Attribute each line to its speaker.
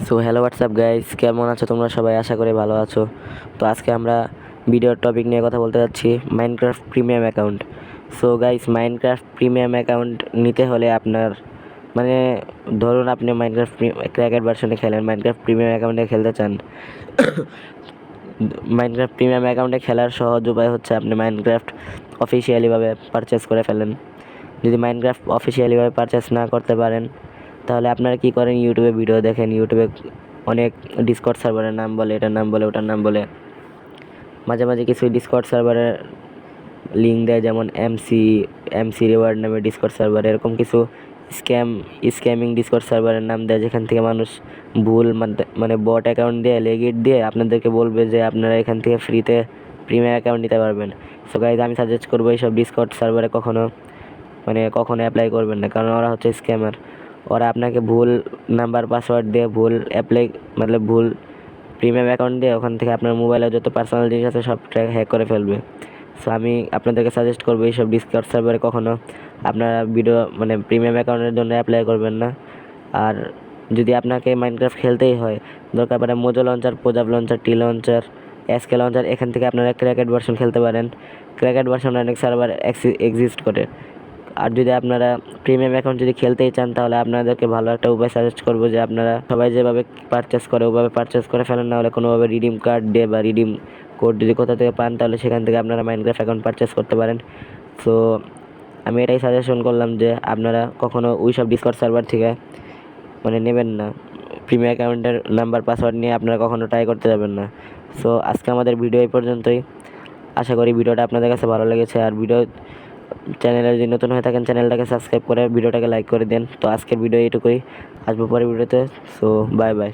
Speaker 1: So hello WhatsApp guys, কেমন আছো তোমরা সবাই? আশা করি ভালো আছো। তো আজকে আমরা ভিডিওর টপিক নিয়ে কথা বলতে যাচ্ছি Minecraft premium account. So guys, Minecraft premium account নিতে হলে আপনার মানে ধরুন আপনি মাইনক্রাফট ক্র্যাকেড ভার্সনে খেলেন, মাইনক্রাফট প্রিমিয়াম অ্যাকাউন্টে খেলতে চান। মাইনক্রাফট প্রিমিয়াম অ্যাকাউন্টে খেলার সহজ উপায় হচ্ছে আপনি মাইনক্রাফট অফিসিয়ালিভাবে পারচেস করে ফেলেন। যদি মাইনক্রাফট অফিসিয়ালিভাবে পারচেস না করতে পারেন তাহলে আপনারা কী করেন, ইউটিউবে ভিডিও দেখেন। ইউটিউবে অনেক ডিসকর্ড সার্ভারের নাম বলে, এটার নাম বলে, ওটার নাম বলে। মাঝে মাঝে কিছু ডিসকর্ড সার্ভারের লিঙ্ক দেয়, যেমন এমসি রিওয়ার্ড নামে ডিসকর্ড সার্ভার। এরকম কিছু স্ক্যামিং ডিসকর্ড সার্ভারের নাম দেয়, যেখান থেকে মানুষ ভুল মানে বট অ্যাকাউন্ট দিয়ে, লেগিট দিয়ে আপনাদেরকে বলবে যে আপনারা এখান থেকে ফ্রিতে প্রিমিয়াম অ্যাকাউন্ট নিতে পারবেন। সো গাইজ, আমি সাজেস্ট করবো এইসব ডিসকর্ড সার্ভারে কখনো অ্যাপ্লাই করবেন না, কারণ ওরা হচ্ছে স্ক্যামার। ওরা আপনাকে ভুল নাম্বার পাসওয়ার্ড দিয়ে ভুল অ্যাপ্লাই ভুল প্রিমিয়াম অ্যাকাউন্ট দিয়ে ওখান থেকে আপনার মোবাইলে যত পার্সোনাল জিনিস আছে সব হ্যাক করে ফেলবে। সো আমি আপনাদেরকে সাজেস্ট করবো এইসব ডিসকর্ড সার্ভারে কখনো আপনারা প্রিমিয়াম অ্যাকাউন্টের জন্য অ্যাপ্লাই করবেন না। আর যদি আপনাকে মাইনক্রাফট খেলতেই হয়, দরকার পড়ে মোজো লঞ্চার, পোজাব লঞ্চার, টি লঞ্চার, এসকে লঞ্চার, এখান থেকে আপনারা ক্র্যাকেড ভার্সন খেলতে পারেন। ক্র্যাকেড ভার্সন অনেক সার্ভার এক্সিস্ট করে। আর যদি আপনারা প্রিমিয়াম অ্যাকাউন্ট যদি খেলতেই চান তাহলে আপনাদেরকে ভালো একটা উপায় সাজেস্ট করবো যে আপনারা সবাই যেভাবে পারচেস করে ওভাবে পারচেস করে ফেলেন, না হলে কোনোভাবে রিডিম কার্ড দিয়ে বা রিডিম কোড যদি কোথা থেকে পান তাহলে সেখান থেকে আপনারা মাইনক্রাফট অ্যাকাউন্ট পারচেস করতে পারেন। সো আমি এটাই সাজেশন করলাম যে আপনারা কখনো ওই সব ডিসকর্ড সার্ভার থেকে নেবেন না। প্রিমিয়াম অ্যাকাউন্টের নাম্বার পাসওয়ার্ড নিয়ে আপনারা কখনো ট্রাই করতে যাবেন না। সো আজকে আমাদের ভিডিও এই পর্যন্তই। আশা করি ভিডিওটা আপনাদের কাছে ভালো লেগেছে। আর চ্যানেলে যদি নতুন হয়ে থাকেন চ্যানেলটাকে সাবস্ক্রাইব করে ভিডিওটাকে লাইক করে দেন। তো আজকের ভিডিও এইটুকুই, আসবো পরের ভিডিওতে। So bye bye.